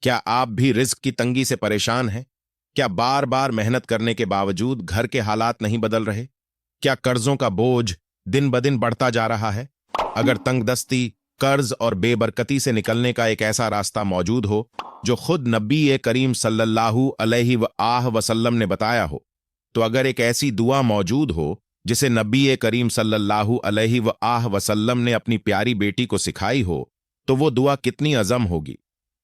क्या आप भी रिस्क की तंगी से परेशान हैं? क्या बार बार मेहनत करने के बावजूद घर के हालात नहीं बदल रहे? क्या कर्जों का बोझ दिन ब दिन बढ़ता जा रहा है? अगर तंगदस्ती, कर्ज और बेबरकती से निकलने का एक ऐसा रास्ता मौजूद हो जो खुद नबी करीम सल्लल्लाहु अलैहि वसल्लम ने बताया हो, तो अगर एक ऐसी दुआ मौजूद हो जिसे नबी करीम सल्लल्लाहु अलैहि वसल्लम ने अपनी प्यारी बेटी को सिखाई हो, तो वो दुआ कितनी अज़म होगी।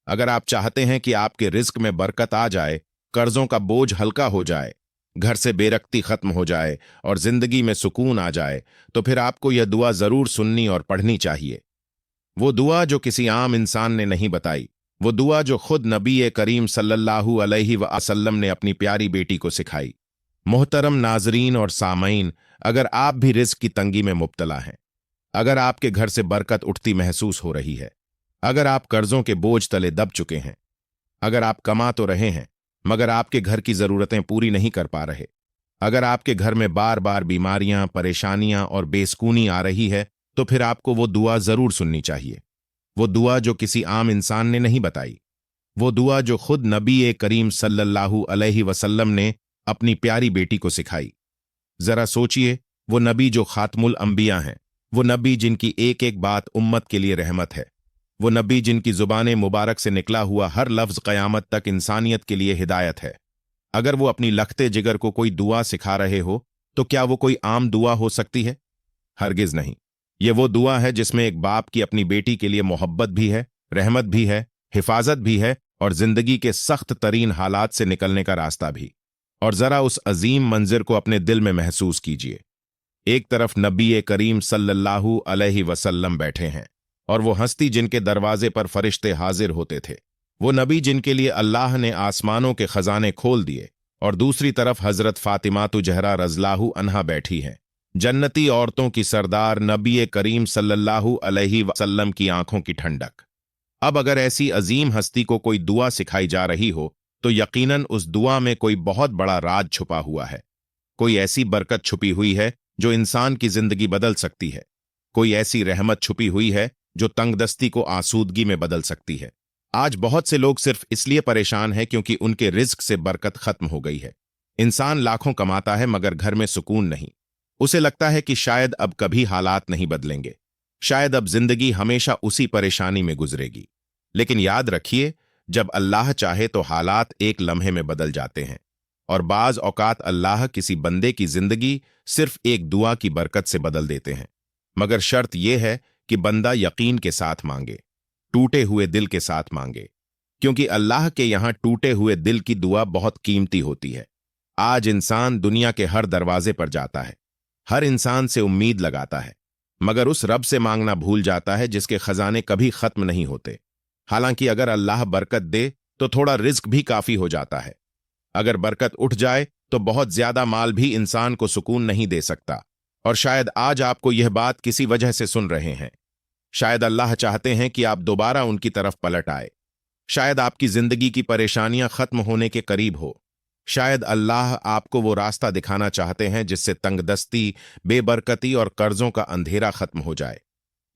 अगर आप चाहते हैं कि आपके रिस्क में बरकत आ जाए, कर्जों का बोझ हल्का हो जाए, घर से बेरक्ती खत्म हो जाए और जिंदगी में सुकून आ जाए, तो फिर आपको यह दुआ जरूर सुननी और पढ़नी चाहिए। वो दुआ जो किसी आम इंसान ने नहीं बताई, वो दुआ जो खुद नबी करीम सल्लल्लाहु अलैहि वसल्लम ने अपनी प्यारी बेटी को सिखाई। मोहतरम नाजरीन और सामईन, अगर आप भी रिस्क की तंगी में मुब्तला हैं, अगर आपके घर से बरकत उठती महसूस हो रही है, अगर आप कर्जों के बोझ तले दब चुके हैं, अगर आप कमा तो रहे हैं मगर आपके घर की जरूरतें पूरी नहीं कर पा रहे, अगर आपके घर में बार बार बीमारियां, परेशानियां और बेसकूनी आ रही है, तो फिर आपको वो दुआ जरूर सुननी चाहिए। वो दुआ जो किसी आम इंसान ने नहीं बताई, वो दुआ जो खुद नबी करीम सल्लल्लाहु अलैहि वसल्लम ने अपनी प्यारी बेटी को सिखाई। जरा सोचिए, वो नबी जो खातमुल अंबिया हैं, वो नबी जिनकी एक एक बात उम्मत के लिए रहमत है, वो नबी जिनकी जुबान मुबारक से निकला हुआ हर लफ्ज क़यामत तक इंसानियत के लिए हिदायत है। अगर वो अपनी लखते जिगर को कोई दुआ सिखा रहे हो, तो क्या वो कोई आम दुआ हो सकती है? हरगिज नहीं। ये वो दुआ है जिसमें एक बाप की अपनी बेटी के लिए मोहब्बत भी है, रहमत भी है, हिफाजत भी है और जिंदगी के सख्त तरीन हालात से निकलने का रास्ता भी। और जरा उस अजीम मंजिर को अपने दिल में महसूस कीजिए। एक तरफ नबी करीम सल्लल्लाहु अलैहि वसल्लम बैठे हैं और वो हस्ती जिनके दरवाजे पर फरिश्ते हाजिर होते थे, वो नबी जिनके लिए अल्लाह ने आसमानों के खजाने खोल दिए, और दूसरी तरफ हजरत फातिमातु जहरा रज़ियल्लाहु अन्हा बैठी हैं, जन्नती औरतों की सरदार नबी करीम सल्लल्लाहु अलैहि वसल्लम की आंखों की ठंडक। अब अगर ऐसी अजीम हस्ती को कोई दुआ सिखाई जा रही हो, तो यकीनन उस दुआ में कोई बहुत बड़ा राज छुपा हुआ है। कोई ऐसी बरकत छुपी हुई है जो इंसान की जिंदगी बदल सकती है। कोई ऐसी रहमत छुपी हुई है जो तंगदस्ती को आसूदगी में बदल सकती है। आज बहुत से लोग सिर्फ इसलिए परेशान हैं क्योंकि उनके रिज्क से बरकत खत्म हो गई है। इंसान लाखों कमाता है मगर घर में सुकून नहीं। उसे लगता है कि शायद अब कभी हालात नहीं बदलेंगे, शायद अब जिंदगी हमेशा उसी परेशानी में गुजरेगी। लेकिन याद रखिए, जब अल्लाह चाहे तो हालात एक लम्हे में बदल जाते हैं, और बाज औकात अल्लाह किसी बंदे की जिंदगी सिर्फ एक दुआ की बरकत से बदल देते हैं। मगर शर्त यह है कि बंदा यकीन के साथ मांगे, टूटे हुए दिल के साथ मांगे, क्योंकि अल्लाह के यहां टूटे हुए दिल की दुआ बहुत कीमती होती है। आज इंसान दुनिया के हर दरवाजे पर जाता है, हर इंसान से उम्मीद लगाता है, मगर उस रब से मांगना भूल जाता है जिसके खजाने कभी खत्म नहीं होते। हालांकि अगर अल्लाह बरकत दे तो थोड़ा रिस्क भी काफी हो जाता है। अगर बरकत उठ जाए तो बहुत ज्यादा माल भी इंसान को सुकून नहीं दे सकता। और शायद आज आपको यह बात किसी वजह से सुन रहे हैं। शायद अल्लाह चाहते हैं कि आप दोबारा उनकी तरफ पलट आए। शायद आपकी जिंदगी की परेशानियां खत्म होने के करीब हो। शायद अल्लाह आपको वो रास्ता दिखाना चाहते हैं जिससे तंगदस्ती, बेबरकती और कर्जों का अंधेरा खत्म हो जाए।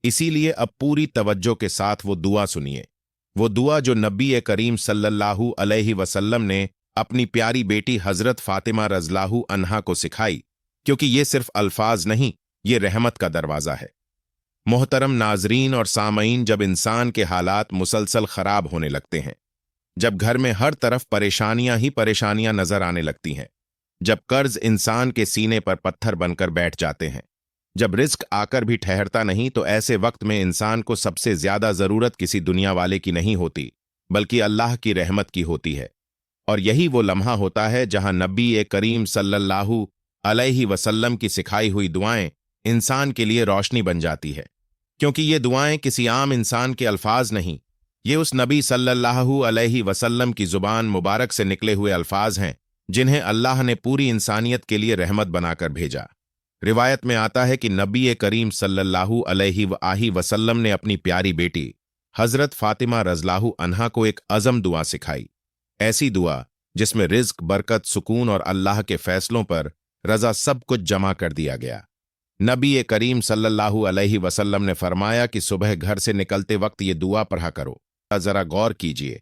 इसीलिए अब पूरी तवज्जो के साथ वो दुआ सुनिए, वो दुआ जो नबी करीम सल्लल्लाहु अलैहि वसल्लम ने अपनी प्यारी बेटी हजरत फातिमा रज़ियल्लाहु अन्हा को सिखाई, क्योंकि ये सिर्फ अल्फाज नहीं, ये रहमत का दरवाजा है। मोहतरम नाजरीन और सामईन, जब इंसान के हालात मुसलसल खराब होने लगते हैं, जब घर में हर तरफ परेशानियां ही परेशानियां नजर आने लगती हैं, जब कर्ज इंसान के सीने पर पत्थर बनकर बैठ जाते हैं, जब रिस्क आकर भी ठहरता नहीं, तो ऐसे वक्त में इंसान को सबसे ज्यादा जरूरत किसी दुनिया वाले की नहीं होती, बल्कि अल्लाह की रहमत की होती है। और यही वो लम्हा होता है जहां नबी करीम सल्लल्लाहु अलैहि वसल्लम की सिखाई हुई दुआएं इंसान के लिए रोशनी बन जाती है। क्योंकि ये दुआएं किसी आम इंसान के अल्फाज नहीं, ये उस नबी सल्लल्लाहु अलैहि वसल्लम की जुबान मुबारक से निकले हुए अल्फाज हैं, जिन्हें अल्लाह ने पूरी इंसानियत के लिए रहमत बनाकर भेजा। रिवायत में आता है कि नबी करीम सल्लल्लाहु अलैहि वसल्लम ने अपनी प्यारी बेटी हजरत फातिमा रज़ियल्लाहु अन्हा को एक अज़म दुआ सिखाई, ऐसी दुआ जिसमें रिज्क, बरकत, सुकून और अल्लाह के फैसलों पर रजा सब कुछ जमा कर दिया गया। नबी करीम सल्लल्लाहु अलैहि वसल्लम ने फरमाया कि सुबह घर से निकलते वक्त ये दुआ पढ़ा करो। जरा गौर कीजिए,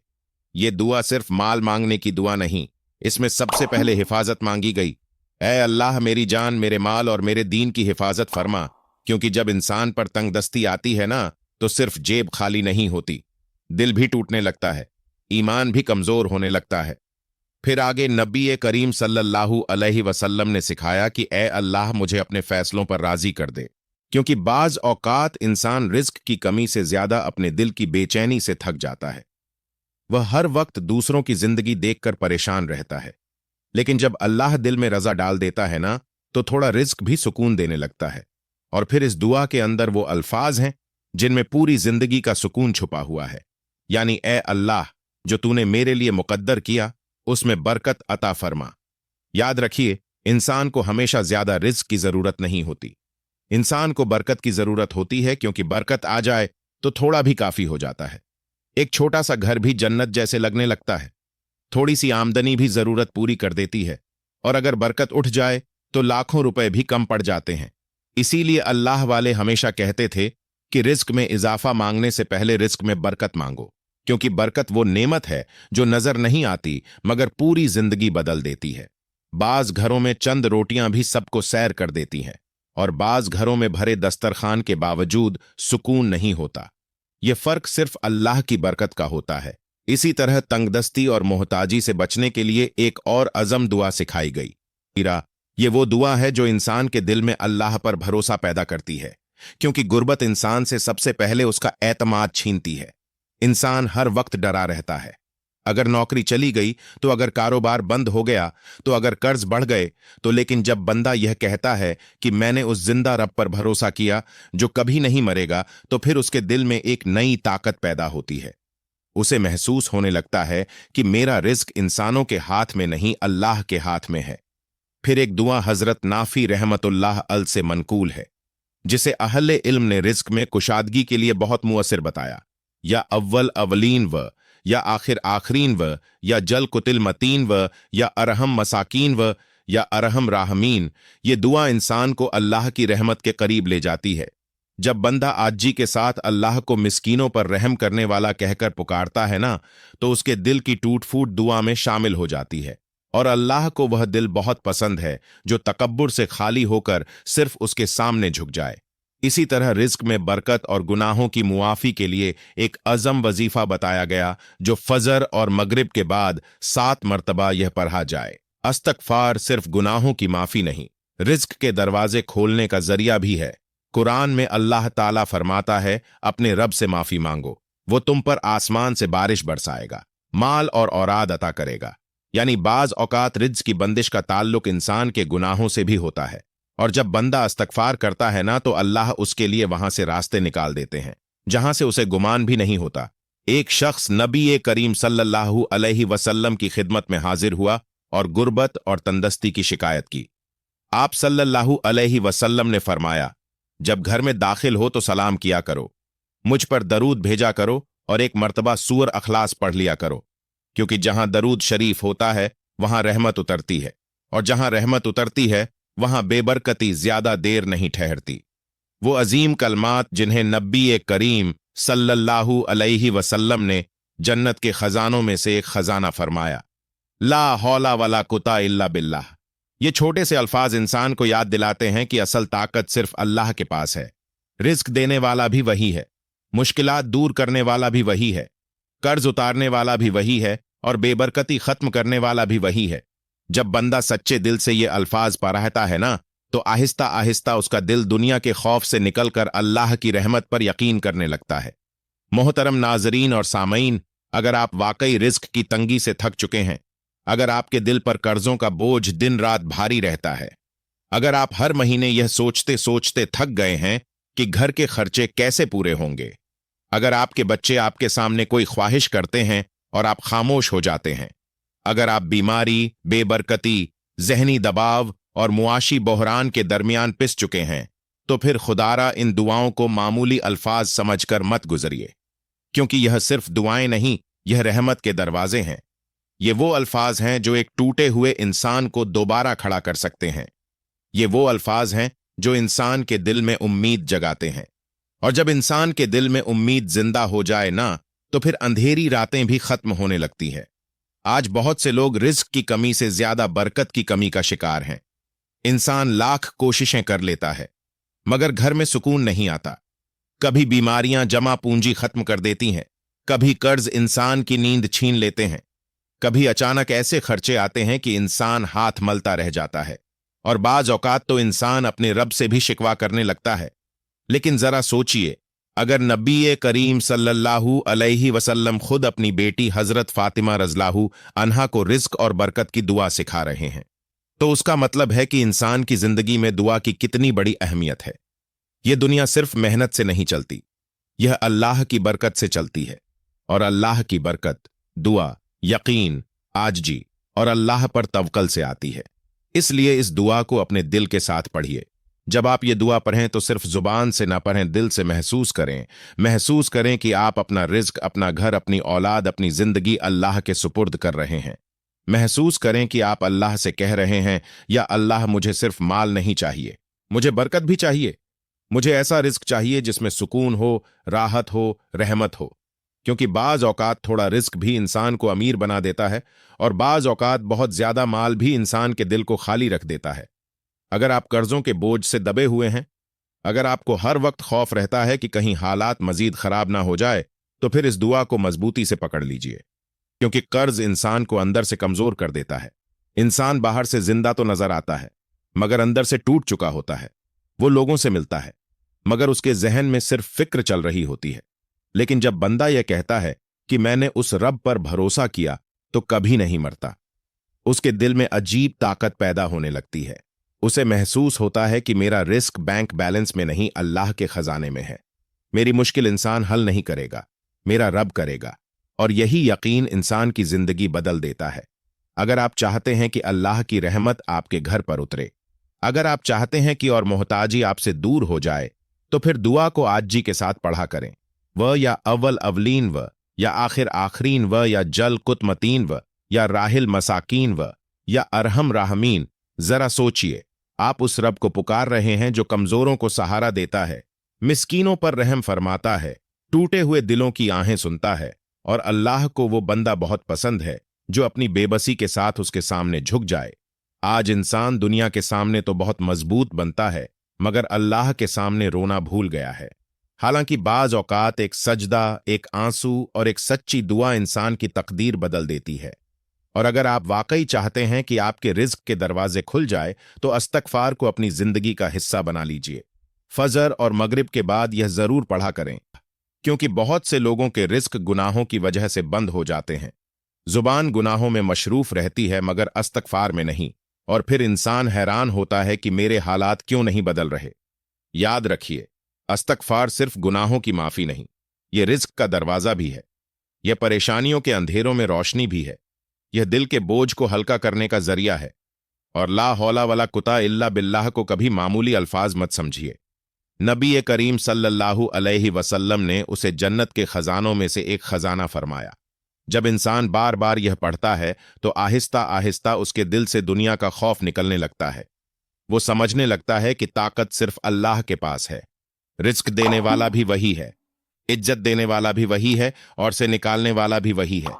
ये दुआ सिर्फ माल मांगने की दुआ नहीं, इसमें सबसे पहले हिफाजत मांगी गई। ऐ अल्लाह, मेरी जान, मेरे माल और मेरे दीन की हिफाजत फरमा, क्योंकि जब इंसान पर तंगदस्ती आती है ना, तो सिर्फ जेब खाली नहीं होती, दिल भी टूटने लगता है, ईमान भी कमजोर होने लगता है। फिर आगे नबी करीम सल्लल्लाहु अलैहि वसल्लम ने सिखाया कि ए अल्लाह, मुझे अपने फैसलों पर राजी कर दे, क्योंकि बाज औकात इंसान रिस्क की कमी से ज्यादा अपने दिल की बेचैनी से थक जाता है। वह हर वक्त दूसरों की जिंदगी देखकर परेशान रहता है, लेकिन जब अल्लाह दिल में रजा डाल देता है ना, तो थोड़ा रिस्क भी सुकून देने लगता है। और फिर इस दुआ के अंदर वो अल्फाज हैं जिनमें पूरी जिंदगी का सुकून छुपा हुआ है, यानी ए अल्लाह, जो तूने मेरे लिए मुकद्दर किया उसमें बरकत अता फरमा। याद रखिए, इंसान को हमेशा ज्यादा रिस्क की जरूरत नहीं होती, इंसान को बरकत की जरूरत होती है, क्योंकि बरकत आ जाए तो थोड़ा भी काफी हो जाता है। एक छोटा सा घर भी जन्नत जैसे लगने लगता है, थोड़ी सी आमदनी भी जरूरत पूरी कर देती है, और अगर बरकत उठ जाए तो लाखों रुपए भी कम पड़ जाते हैं। इसीलिए अल्लाह वाले हमेशा कहते थे कि रिस्क में इजाफा मांगने से पहले रिस्क में बरकत मांगो, क्योंकि बरकत वो नेमत है जो नजर नहीं आती मगर पूरी जिंदगी बदल देती है। बाज घरों में चंद रोटियां भी सबको सैर कर देती हैं, और बाज घरों में भरे दस्तरखान के बावजूद सुकून नहीं होता। ये फर्क सिर्फ अल्लाह की बरकत का होता है। इसी तरह तंगदस्ती और मोहताजी से बचने के लिए एक और अज़म दुआ सिखाई गई। ये वो दुआ है जो इंसान के दिल में अल्लाह पर भरोसा पैदा करती है, क्योंकि गुर्बत इंसान से सबसे पहले उसका एतमाद छीनती है। इंसान हर वक्त डरा रहता है, अगर नौकरी चली गई तो, अगर कारोबार बंद हो गया तो, अगर कर्ज बढ़ गए तो। लेकिन जब बंदा यह कहता है कि मैंने उस जिंदा रब पर भरोसा किया जो कभी नहीं मरेगा, तो फिर उसके दिल में एक नई ताकत पैदा होती है। उसे महसूस होने लगता है कि मेरा रिस्क इंसानों के हाथ में नहीं, अल्लाह के हाथ में है। फिर एक दुआ हजरत नाफी रहमतुल्लाह अल से मनकूल है, जिसे अहले इल्म ने रिस्क में कुशादगी के लिए बहुत मुअस्सिर बताया। या अव्वल अवलीन व, या आखिर आखरीन व, या जल कुतिल मतीन व, या अरहम मसाकीन व, या अरहम राहमीन। ये दुआ इंसान को अल्लाह की रहमत के करीब ले जाती है। जब बंदा आजी के साथ अल्लाह को मिस्कीनों पर रहम करने वाला कहकर पुकारता है ना, तो उसके दिल की टूट फूट दुआ में शामिल हो जाती है। और अल्लाह को वह दिल बहुत पसंद है जो तकब्बुर से खाली होकर सिर्फ उसके सामने झुक जाए। इसी तरह रिस्क में बरकत और गुनाहों की मुआफी के लिए एक अज़म वजीफा बताया गया, जो फजर और मगरिब के बाद 7 मरतबा यह पढ़ा जाए। अस्तगफार सिर्फ गुनाहों की माफी नहीं, रिस्क के दरवाजे खोलने का जरिया भी है। कुरान में अल्लाह ताला फरमाता है, अपने रब से माफी मांगो, वो तुम पर आसमान से बारिश बरसाएगा, माल और औलाद अता करेगा। यानी बाज औकात रिज्क की बंदिश का ताल्लुक इंसान के गुनाहों से भी होता है, और जब बंदा इस्तगफार करता है ना, तो अल्लाह उसके लिए वहां से रास्ते निकाल देते हैं जहां से उसे गुमान भी नहीं होता। एक शख्स नबी करीम सल्लल्लाहु अलैहि वसल्लम की खिदमत में हाजिर हुआ और गुर्बत और तंदस्ती की शिकायत की। आप सल्लल्लाहु अलैहि वसल्लम ने फरमाया, जब घर में दाखिल हो तो सलाम किया करो, मुझ पर दरूद भेजा करो, और एक मर्तबा सूर अखलास पढ़ लिया करो, क्योंकि जहां दरूद शरीफ होता है वहां रहमत उतरती है, और जहां रहमत उतरती है वहां बेबरकती ज्यादा देर नहीं ठहरती। वो अजीम कलमात जिन्हें नबी करीम सल्लल्लाहु अलैहि वसल्लम ने जन्नत के खजानों में से एक खजाना फरमाया, ला हौला वला कुता इल्ला बिल्लाह। ये छोटे से अल्फाज इंसान को याद दिलाते हैं कि असल ताकत सिर्फ अल्लाह के पास है। रिस्क देने वाला भी वही है, मुश्किलात दूर करने वाला भी वही है, कर्ज उतारने वाला भी वही है, और बेबरकती खत्म करने वाला भी वही है। जब बंदा सच्चे दिल से ये अल्फाज पढ़ता है ना, तो आहिस्ता आहिस्ता उसका दिल दुनिया के खौफ से निकलकर अल्लाह की रहमत पर यकीन करने लगता है। मोहतरम नाजरीन और सामईन, अगर आप वाकई रिस्क की तंगी से थक चुके हैं, अगर आपके दिल पर कर्जों का बोझ दिन रात भारी रहता है, अगर आप हर महीने यह सोचते सोचते थक गए हैं कि घर के खर्चे कैसे पूरे होंगे, अगर आपके बच्चे आपके सामने कोई ख्वाहिश करते हैं और आप खामोश हो जाते हैं, अगर आप बीमारी, बेबरकती, जहनी दबाव और मुआशी बहरान के दरमियान पिस चुके हैं, तो फिर खुदारा इन दुआओं को मामूली अल्फाज समझकर मत गुजरिए, क्योंकि यह सिर्फ दुआएं नहीं, यह रहमत के दरवाजे हैं। ये वो अल्फाज हैं जो एक टूटे हुए इंसान को दोबारा खड़ा कर सकते हैं। ये वो अल्फाज हैं जो इंसान के दिल में उम्मीद जगाते हैं, और जब इंसान के दिल में उम्मीद जिंदा हो जाए ना, तो फिर अंधेरी रातें भी खत्म होने लगती है। आज बहुत से लोग रिस्क की कमी से ज्यादा बरकत की कमी का शिकार हैं। इंसान लाख कोशिशें कर लेता है, मगर घर में सुकून नहीं आता। कभी बीमारियां जमा पूंजी खत्म कर देती हैं, कभी कर्ज इंसान की नींद छीन लेते हैं, कभी अचानक ऐसे खर्चे आते हैं कि इंसान हाथ मलता रह जाता है, और बाज औकात तो इंसान अपने रब से भी शिकवा करने लगता है। लेकिन जरा सोचिए, अगर नबी करीम सल्लल्लाहु अलैहि वसल्लम खुद अपनी बेटी हजरत फातिमा रज़ियल्लाहु अन्हा को रिज्क और बरकत की दुआ सिखा रहे हैं, तो उसका मतलब है कि इंसान की जिंदगी में दुआ की कितनी बड़ी अहमियत है। यह दुनिया सिर्फ मेहनत से नहीं चलती, यह अल्लाह की बरकत से चलती है। और अल्लाह की बरकत दुआ, यकीन, आजजी और अल्लाह पर तवक्कल से आती है। इसलिए इस दुआ को अपने दिल के साथ पढ़िए। जब आप ये दुआ पढ़ें तो सिर्फ जुबान से ना पढ़ें, दिल से महसूस करें कि आप अपना रिज्क, अपना घर, अपनी औलाद, अपनी जिंदगी अल्लाह के सुपुर्द कर रहे हैं। महसूस करें कि आप अल्लाह से कह रहे हैं, या अल्लाह मुझे सिर्फ माल नहीं चाहिए, मुझे बरकत भी चाहिए। मुझे ऐसा रिज्क चाहिए जिसमें सुकून हो, राहत हो, रहमत हो। क्योंकि बाज औकात थोड़ा रिस्क भी इंसान को अमीर बना देता है, और बाज औकात बहुत ज्यादा माल भी इंसान के दिल को खाली रख देता है। अगर आप कर्जों के बोझ से दबे हुए हैं, अगर आपको हर वक्त खौफ रहता है कि कहीं हालात मजीद खराब ना हो जाए, तो फिर इस दुआ को मजबूती से पकड़ लीजिए। क्योंकि कर्ज इंसान को अंदर से कमजोर कर देता है। इंसान बाहर से जिंदा तो नजर आता है, मगर अंदर से टूट चुका होता है। वो लोगों से मिलता है, मगर उसके जहन में सिर्फ फिक्र चल रही होती है। लेकिन जब बंदा यह कहता है कि मैंने उस रब पर भरोसा किया, तो कभी नहीं मरता, उसके दिल में अजीब ताकत पैदा होने लगती है। उसे महसूस होता है कि मेरा रिस्क बैंक बैलेंस में नहीं, अल्लाह के खजाने में है। मेरी मुश्किल इंसान हल नहीं करेगा, मेरा रब करेगा। और यही यकीन इंसान की जिंदगी बदल देता है। अगर आप चाहते हैं कि अल्लाह की रहमत आपके घर पर उतरे, अगर आप चाहते हैं कि और मोहताजी आपसे दूर हो जाए, तो फिर दुआ को आजी के साथ पढ़ा करें। व या अव्वल अवलीन व, या आखिर आखरीन व, या जल कुत मतीन व, या राहिल मसाकीन व, या अरहम राहमीन। जरा सोचिए, आप उस रब को पुकार रहे हैं जो कमजोरों को सहारा देता है, मिस्कीनों पर रहम फरमाता है, टूटे हुए दिलों की आहें सुनता है। और अल्लाह को वो बंदा बहुत पसंद है जो अपनी बेबसी के साथ उसके सामने झुक जाए। आज इंसान दुनिया के सामने तो बहुत मजबूत बनता है, मगर अल्लाह के सामने रोना भूल गया है। हालांकि बाज औकात एक सजदा, एक आंसू और एक सच्ची दुआ इंसान की तकदीर बदल देती है। और अगर आप वाकई चाहते हैं कि आपके रिज्क के दरवाजे खुल जाए, तो अस्तगफार को अपनी जिंदगी का हिस्सा बना लीजिए। फजर और मगरिब के बाद यह जरूर पढ़ा करें, क्योंकि बहुत से लोगों के रिस्क गुनाहों की वजह से बंद हो जाते हैं। जुबान गुनाहों में मशरूफ रहती है, मगर अस्तगफार में नहीं, और फिर इंसान हैरान होता है कि मेरे हालात क्यों नहीं बदल रहे। याद रखिए, अस्तगफार सिर्फ गुनाहों की माफी नहीं, यह रिज्क का दरवाजा भी है, यह परेशानियों के अंधेरों में रोशनी भी है, यह दिल के बोझ को हल्का करने का जरिया है। और ला हौला वला कुता इल्ला बिल्लाह को कभी मामूली अल्फाज मत समझिए। नबी करीम सल्लल्लाहु अलैहि वसल्लम ने उसे जन्नत के खजानों में से एक खजाना फरमाया। जब इंसान बार बार यह पढ़ता है, तो आहिस्ता आहिस्ता उसके दिल से दुनिया का खौफ निकलने लगता है। वो समझने लगता है कि ताकत सिर्फ अल्लाह के पास है, रिस्क देने वाला भी वही है, इज्जत देने वाला भी वही है, और से निकालने वाला भी वही है।